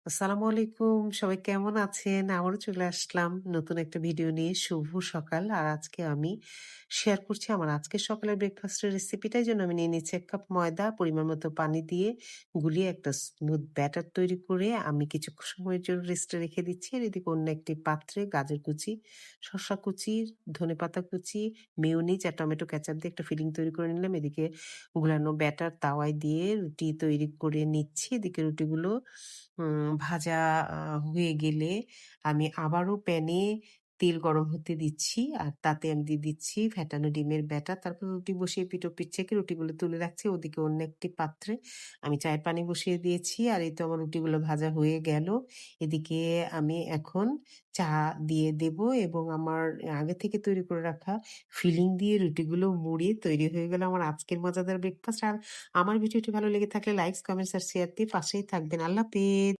আসসালামু আলাইকুম। সবাই কেমন আছেন? আবারও চলে আসলাম নতুন একটা ভিডিও নিয়ে। শুভ সকাল। আর আজকে আমি শেয়ার করছি আমার আজকের সকালের ব্রেকফাস্টের রেসিপিটা। এইজন্য আমি নিয়ে নিচ্ছি ১ কাপ ময়দা, পরিমাণ মতো পানি দিয়ে গুলিয়ে একটা স্মুথ ব্যাটার তৈরি করে আমি কিছু সময়ের জন্য রেস্টে রেখে দিচ্ছি। আর এদিকে অন্য একটি পাত্রে গাজর কুচি, শসা কুচি, ধনেপাতা কুচি, মেয়োনিজ আর টমেটো কেচাপ দিয়ে একটা ফিলিং তৈরি করে নিলাম। এদিকে গুলানো ব্যাটার তাওয়ায় দিয়ে রুটি তৈরি করে নিচ্ছি। এদিকে রুটিগুলো ভাজা হয়ে গেলে আমি আবারও প্যানে তেল গরম হতে দিচ্ছি। আর তাতে আমি দিয়ে দিচ্ছি ফ্যাটানো ডিমের ব্যাটার। তারপর রুটি বসিয়ে পিঠ-ওপিঠ ছেঁকে রুটিগুলো তুলে রাখছি। ওদিকে অন্য একটি পাত্রে আমি চায়ের পানি বসিয়ে দিয়েছি। আর এই তো আমার রুটিগুলো ভাজা হয়ে গেল। এদিকে আমি এখন চা দিয়ে দেব এবং আমার আগে থেকে তৈরি করে রাখা ফিলিং দিয়ে রুটিগুলো মুড়িয়ে তৈরি হয়ে গেল আমার আজকের মজাদার ব্রেকফাস্ট। আর আমার ভিডিওটি ভালো লেগে থাকলে লাইকস, কমেন্টস আর শেয়ার দিয়ে পাশেই থাকবেন। আল্লাহ হাফেজ।